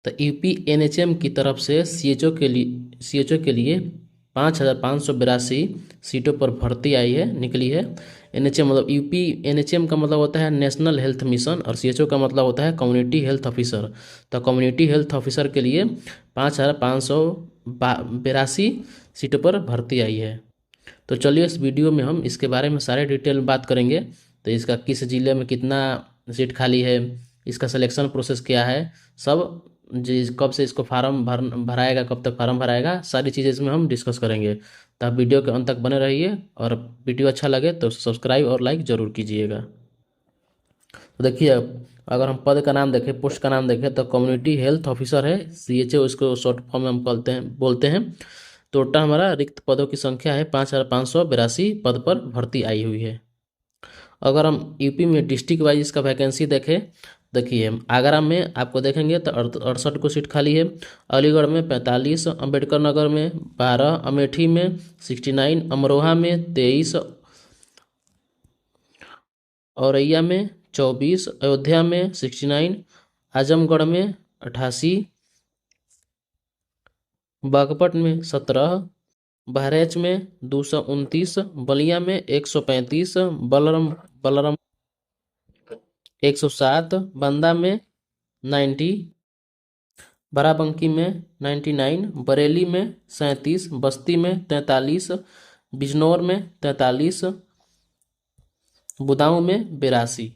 तो UP NHM की तरफ से सीएचओ के लिए 5,582 सीटों पर भर्ती आई है, निकली है। एनएचएम मतलब यूपी एनएचएम का मतलब होता है नेशनल हेल्थ मिशन, और सीएचओ का मतलब होता है कम्युनिटी हेल्थ ऑफिसर। तो कम्युनिटी हेल्थ ऑफिसर के लिए 5,582 सीटों पर भर्ती आई है। तो चलिए इस वीडियो में हम इसके बारे में सारे डिटेल में बात करेंगे। तो इसका किस ज़िले में कितना सीट खाली है, इसका सिलेक्शन प्रोसेस क्या है, सब जी कब से इसको फार्म भराएगा, कब तक फार्म भराएगा, सारी चीज़ें इसमें हम डिस्कस करेंगे। तो आप वीडियो के अंत तक बने रहिए, और वीडियो अच्छा लगे तो सब्सक्राइब और लाइक ज़रूर कीजिएगा। तो देखिए, अगर हम पद का नाम देखें, पोस्ट का नाम देखें, तो कम्युनिटी हेल्थ ऑफिसर है, सीएचओ इसको शॉर्ट फॉर्म में हम बोलते हैं। टोटल हमारा रिक्त पदों की संख्या है 5,582 पद पर भर्ती आई हुई है। अगर हम यूपी में डिस्ट्रिक्ट वाइज इसका वैकेंसी देखें, देखिए आगरा में आपको देखेंगे तो 68 को सीट खाली है, अलीगढ़ में 45, अंबेडकर नगर में 12, अमेठी में 69, अमरोहा में 23, औरैया में 24, अयोध्या में 69, आजमगढ़ में 88, बागपत में 17, बहराइच में 229, बलिया में 135, बलराम 107, बांदा में 90, बाराबंकी में 99, बरेली में 37, बस्ती में 43, बिजनौर में 43, बुदाऊं में 82,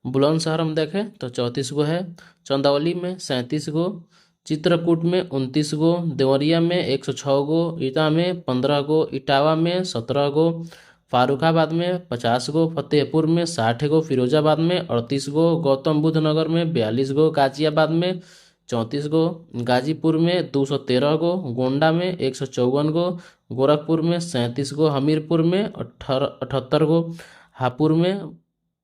बुलंदशहर हम देखें तो 34 गो है, चंदौली में 37 गो, चित्रकूट में 29 गो, देवरिया में 106 गो, ईटा में 15 गो, इटावा में 17 गो, फारुखाबाद में 50 गो, फतेहपुर में 60 गो, फिरोजाबाद में 38 गो, गौतम बुद्ध नगर में 42 गो, गाजियाबाद में 34 गो, गाजीपुर में 213 गो, गोंडा में 154 गो, गोरखपुर में 37 गो, हमीरपुर में 78 गो, हापुड़ में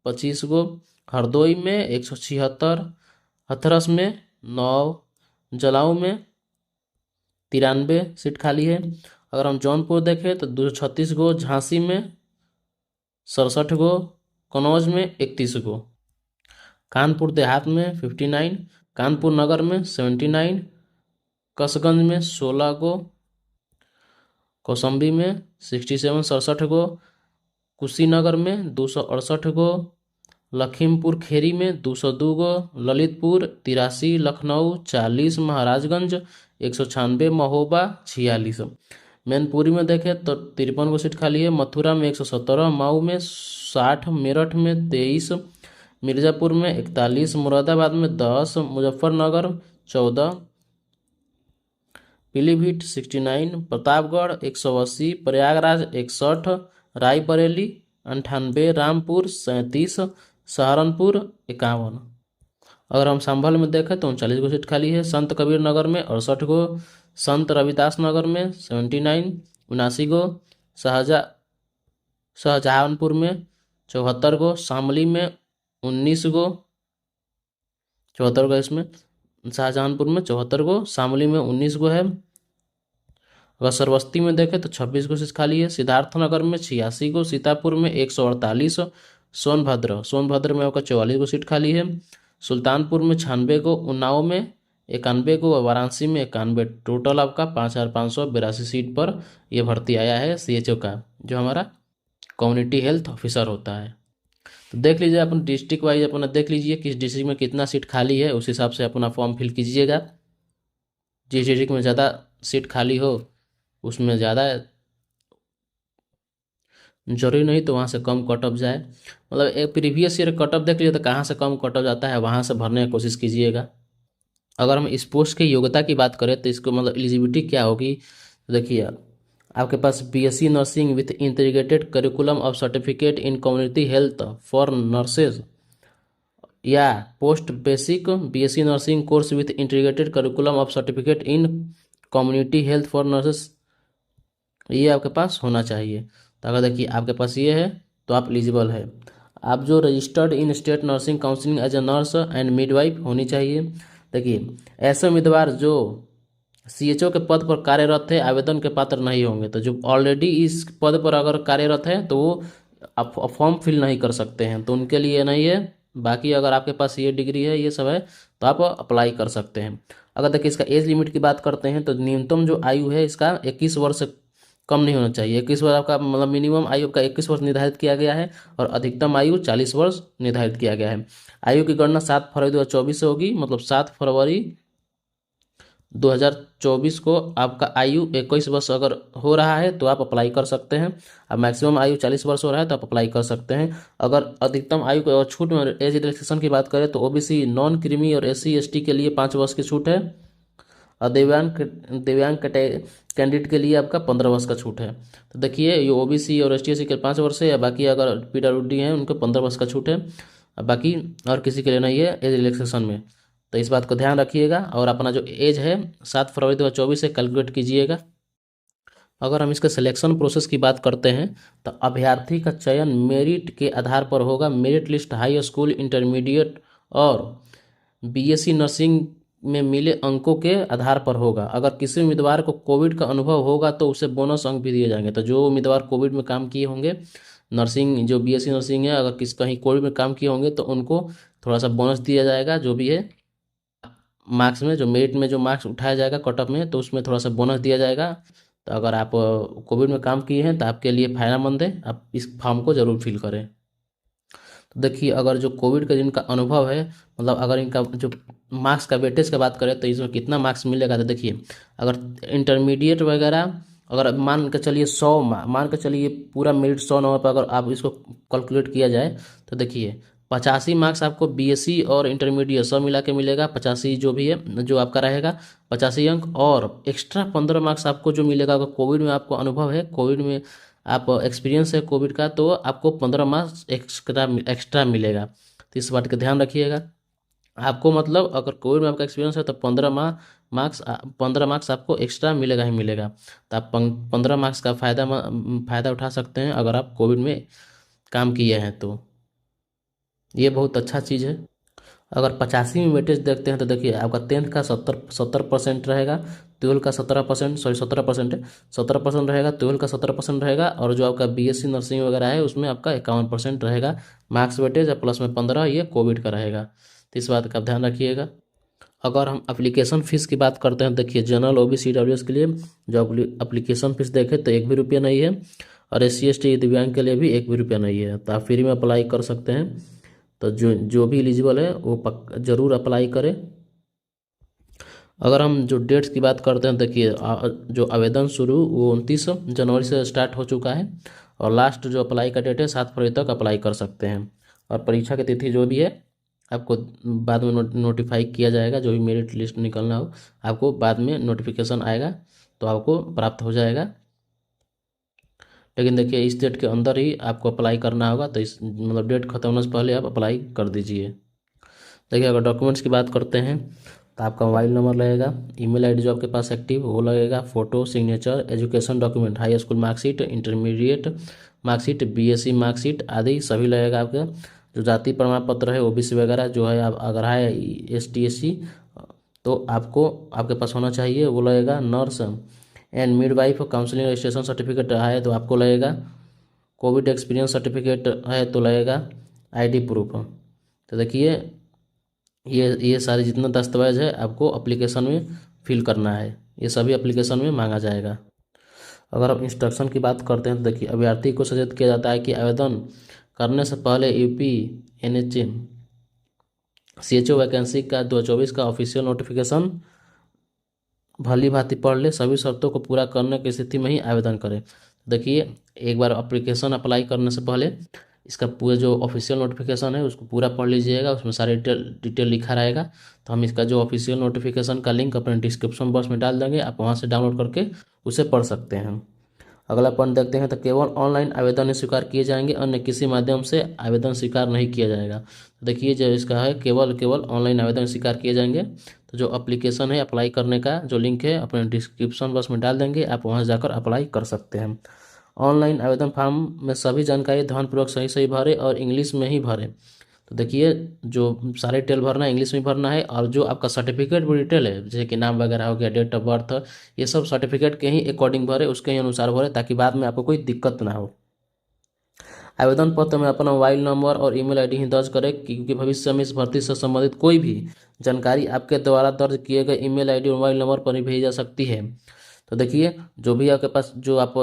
25 गो, हरदोई में 176, हथरस में 9, जलाऊ में 93 सीट खाली है। अगर हम जौनपुर देखें तो 236 गो, झांसी में 67 गो, कन्नौज में 31 गो, कानपुर देहात में 59, कानपुर नगर में 79, कसगंज में 16 गो, कौसम्बी में 67 गो, कुशीनगर में 268 गो, लखीमपुर खीरी में 202 गो, ललितपुर 83, लखनऊ 40, महाराजगंज 196, महोबा 46। मैनपुरी में देखें तो 53 गो सीट खाली है, मथुरा में 117, मऊ में 60, मेरठ में 23, मिर्ज़ापुर में 41, मुरादाबाद में 10, मुजफ्फरनगर 14, पीलीभीत 69, प्रतापगढ़ 180, प्रयागराज 61, रायबरेली 98, रामपुर 37, सहारनपुर 51। अगर हम संभल में देखें तो 39 गो सीट खाली है, संत कबीर नगर में 68 गो, संत रविदास नगर में 79, 79 गो, शाहजहांपुर में 74 गो, शामली में 19 गो, 74 गो इसमें, शाहजहांपुर में 74 गो, शामली में 19 गो है। अगर श्रावस्ती में देखें तो 26 गो सीट खाली है, सिद्धार्थनगर में 86 गो, सीतापुर में 148, सोनभद्र में आपका 44 गो सीट खाली है, सुल्तानपुर में 96 गो, उन्नाव में 91 गो, और वाराणसी में 91। टोटल आपका 5,582 सीट पर यह भर्ती आया है सीएचओ का, जो हमारा कम्युनिटी हेल्थ ऑफिसर होता है। तो देख लीजिए अपन डिस्ट्रिक्ट वाइज अपना देख लीजिए किस डिस्ट्रिक्ट में कितना सीट खाली है, उस हिसाब से अपना फॉर्म फिल कीजिएगा। जिस डिस्ट्रिक्ट में ज़्यादा सीट खाली हो उसमें ज़्यादा, जरूरी नहीं तो वहाँ से कम कट ऑफ जाए। मतलब एक प्रीवियस ईयर कट ऑफ देख लीजिए तो कहाँ से कम कट ऑफ जाता है, वहाँ से भरने की कोशिश कीजिएगा। अगर हम इस पोस्ट की योग्यता की बात करें तो इसको मतलब एलिजिबिलिटी क्या होगी, तो देखिए आपके पास BSc nursing with integrated curriculum of certificate in community health for nurses, या post basic BSc nursing course with integrated curriculum of certificate in community health for nurses, ये आपके पास होना चाहिए। तो अगर देखिए आपके पास ये है तो आप एलिजिबल है। आप जो registered in state nursing counselling as a nurse and midwife होनी चाहिए। देखिए ऐसे उम्मीदवार जो सीएचओ के पद पर कार्यरत है आवेदन के पात्र नहीं होंगे। तो जो ऑलरेडी इस पद पर अगर कार्यरत है तो वो आप फॉर्म फिल नहीं कर सकते हैं, तो उनके लिए नहीं है। बाकी अगर आपके पास ये डिग्री है, ये सब है, तो आप अप्लाई कर सकते हैं। अगर देखिए इसका एज लिमिट की बात करते हैं तो न्यूनतम जो आयु है इसका 21 वर्ष से कम नहीं होना चाहिए। 21 वर्ष आपका मतलब मिनिमम आयु का 21 वर्ष निर्धारित किया गया है और अधिकतम आयु 40 वर्ष निर्धारित किया गया है। आयु की गणना 7 फरवरी 2024 से होगी, मतलब 7 फरवरी 2024 को आपका आयु 21 वर्ष अगर हो रहा है तो आप अप्लाई कर सकते हैं। अब मैक्सिमम आयु 40 वर्ष हो रहा है तो आप अप्लाई कर सकते हैं। अगर अधिकतम आयु को छूट में एज रिलैक्सेशन की बात करें तो ओबीसी, नॉन क्रीमी और एससी एसटी के लिए 5 वर्ष की छूट है और दिव्यांग कैंडिडेट के लिए आपका 15 वर्ष का छूट है। तो देखिए ये ओबीसी और एसटी एससी के 5 वर्ष है, या बाकी अगर पीडब्ल्यूडी हैं उनको 15 वर्ष का छूट है, बाकी और किसी के लिए नहीं है एज रिलैक्सेशन में। तो इस बात को ध्यान रखिएगा और अपना जो एज है 7 फरवरी 2024 से कैलकुलेट कीजिएगा। अगर हम इसके सिलेक्शन प्रोसेस की बात करते हैं तो अभ्यर्थी का चयन मेरिट के आधार पर होगा। Merit list high school, intermediate और बीएससी नर्सिंग में मिले अंकों के आधार पर होगा। अगर किसी उम्मीदवार को कोविड का अनुभव होगा तो उसे बोनस अंक भी दिए जाएंगे। तो जो उम्मीदवार कोविड में काम किए होंगे, नर्सिंग जो बीएससी नर्सिंग है, अगर कहीं कोविड में काम किए होंगे तो उनको थोड़ा सा बोनस दिया जाएगा। जो भी है मार्क्स में, जो मेरिट में जो मार्क्स उठाया जाएगा कट ऑफ में, तो उसमें थोड़ा सा बोनस दिया जाएगा। तो अगर आप कोविड में काम किए हैं तो आपके लिए फायदेमंद है, आप इस फॉर्म को ज़रूर फिल करें। तो देखिए अगर जो कोविड का जिनका अनुभव है, मतलब अगर इनका जो मार्क्स का वेटेज का बात करें तो इसमें कितना मार्क्स मिलेगा। तो देखिए अगर इंटरमीडिएट वगैरह अगर मान के चलिए 100 मान के चलिए पूरा मेरिट 100 नंबर पर अगर आप इसको कैलकुलेट किया जाए तो देखिए 85 मार्क्स आपको बीएससी और इंटरमीडिएट सब मिला के मिलेगा। 85 जो भी है जो आपका रहेगा 85 अंक, और एक्स्ट्रा 15 मार्क्स आपको जो मिलेगा अगर कोविड में आपको अनुभव है, कोविड में आप एक्सपीरियंस है कोविड का, तो आपको 15 मार्क्स एक्स्ट्रा मिलेगा। तो इस बात का ध्यान रखिएगा। आपको मतलब अगर कोविड में आपका एक्सपीरियंस है तो 15 मार्क्स आपको एक्स्ट्रा मिलेगा ही मिलेगा। तो आप 15 मार्क्स का फ़ायदा उठा सकते हैं अगर आप कोविड में काम किए हैं तो ये बहुत अच्छा चीज़ है। अगर 85 में वेटेज देखते हैं तो देखिए आपका 10th का 70% रहेगा, 12 का 17%, सॉरी 17% है, 17% रहेगा, 12 का 17% रहेगा, और जो आपका बीएससी नर्सिंग वगैरह है उसमें आपका 51% रहेगा मार्क्स वेटेज, प्लस में 15 ये कोविड का रहेगा। तो इस बात का आप ध्यान रखिएगा। अगर हम एप्लीकेशन फ़ीस की बात करते हैं, देखिए जनरल ओबीसी ईडब्ल्यूएस के लिए जो एप्लीकेशन फ़ीस देखें तो 1 भी रुपया नहीं है, और एससी एसटी दिव्यांग के लिए भी 1 भी रुपया नहीं है। तो आप फ्री में अप्लाई कर सकते हैं। तो जो भी एलिजिबल है वो ज़रूर अप्लाई करें। अगर हम जो डेट्स की बात करते हैं, देखिए जो आवेदन शुरू वो 29 जनवरी से स्टार्ट हो चुका है, और लास्ट जो अप्लाई का डेट है 7 फरवरी तक अप्लाई कर सकते हैं। और परीक्षा की तिथि जो भी है आपको बाद में नोटिफाई किया जाएगा। जो भी मेरिट लिस्ट निकलना हो आपको बाद में नोटिफिकेशन आएगा तो आपको प्राप्त हो जाएगा। लेकिन देखिए इस डेट के अंदर ही आपको अप्लाई करना होगा, तो इस मतलब डेट खत्म होने से पहले आप अप्लाई कर दीजिए। देखिए अगर डॉक्यूमेंट्स की बात करते हैं तो आपका मोबाइल नंबर लगेगा, ईमेल आईडी जो आपके पास एक्टिव वो लगेगा, photo, signature, education document, high school marksheet, intermediate marksheet, BSc marksheet आदि सभी लगेगा। आपका जो जाति प्रमाण पत्र है ओबीसी वगैरह जो है, आप अगर है एसटी एससी तो आपको आपके पास होना चाहिए वो लगेगा। Nurse and midwife counselling registration certificate है तो आपको लगेगा। कोविड एक्सपीरियंस सर्टिफिकेट है तो लगेगा। ID proof. तो देखिए ये सारे जितना दस्तावेज है आपको एप्लीकेशन में फिल करना है, ये सभी एप्लीकेशन में मांगा जाएगा। अगर हम इंस्ट्रक्शन की बात करते हैं तो देखिए अभ्यर्थी को सचेत किया जाता है कि आवेदन करने से पहले यूपी एनएचएम सीएचओ वैकेंसी का 2024 का ऑफिशियल नोटिफिकेशन भली भांति पढ़ ले, सभी शर्तों को पूरा करने की स्थिति में ही आवेदन करें। देखिए एक बार एप्लीकेशन अप्लाई करने से पहले इसका पूरा जो ऑफिशियल नोटिफिकेशन है उसको पूरा पढ़ लीजिएगा, उसमें सारे डिटेल लिखा रहेगा। तो हम इसका जो ऑफिशियल नोटिफिकेशन का लिंक अपने डिस्क्रिप्शन बॉक्स में डाल देंगे, आप वहाँ से डाउनलोड करके उसे पढ़ सकते हैं। अगला पॉइंट देखते हैं तो केवल ऑनलाइन आवेदन ही स्वीकार किए जाएंगे, अन्य किसी माध्यम से आवेदन स्वीकार नहीं किया जाएगा। तो देखिए जो इसका है केवल ऑनलाइन आवेदन स्वीकार किए जाएंगे। तो जो एप्लीकेशन है अप्लाई करने का जो लिंक है अपने डिस्क्रिप्शन बॉक्स में डाल देंगे, आप वहाँ जाकर अप्लाई कर सकते हैं। ऑनलाइन आवेदन फॉर्म में सभी जानकारी ध्यानपूर्वक सही भरें और इंग्लिश में ही भरें। तो देखिए जो सारे डिटेल भरना है इंग्लिश में भरना है, और जो आपका सर्टिफिकेट भी डिटेल है जैसे कि नाम वगैरह हो गया, डेट ऑफ बर्थ, ये सब सर्टिफिकेट के ही अकॉर्डिंग भरे, उसके ही अनुसार भरे, ताकि बाद में आपको कोई दिक्कत ना हो। आवेदन पत्र में अपना मोबाइल नंबर और ईमेल आईडी ही दर्ज करें, क्योंकि भविष्य में इस भर्ती से संबंधित कोई भी जानकारी आपके द्वारा दर्ज किए गए ईमेल आईडी और मोबाइल नंबर पर ही भेजी जा सकती है। तो देखिए, जो भी आपके पास जो आप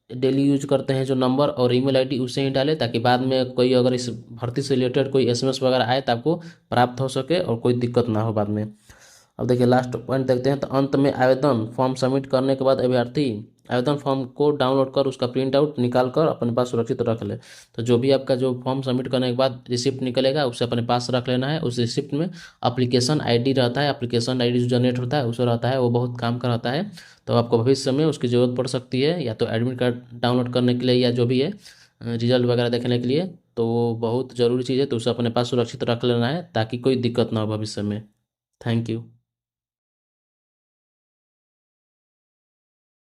डेली यूज करते हैं जो नंबर और ईमेल आईडी, उसे ही डालें, ताकि बाद में कोई अगर इस भर्ती से रिलेटेड कोई एसएमएस वगैरह आए तो आपको प्राप्त हो सके और कोई दिक्कत ना हो बाद में। अब देखिए लास्ट पॉइंट देखते हैं। तो अंत में आवेदन फॉर्म सबमिट करने के बाद अभ्यर्थी आवेदन फॉर्म को डाउनलोड कर उसका प्रिंट आउट निकाल कर अपने पास सुरक्षित रख ले। तो जो भी आपका जो फॉर्म सबमिट करने के बाद रिसिप्ट निकलेगा, उसे अपने पास रख लेना है। उस रिसिप्ट में एप्लीकेशन आईडी रहता है, एप्लीकेशन आईडी जो जनरेट होता है उसे रहता है, वो बहुत काम का रहता है। तो आपको भविष्य में उसकी ज़रूरत पड़ सकती है, या तो एडमिट कार्ड डाउनलोड करने के लिए या जो भी है रिजल्ट वगैरह देखने के लिए। तो वो बहुत ज़रूरी चीज़ है, तो उसे अपने पास सुरक्षित रख लेना है ताकि कोई दिक्कत ना हो भविष्य में। Thank you.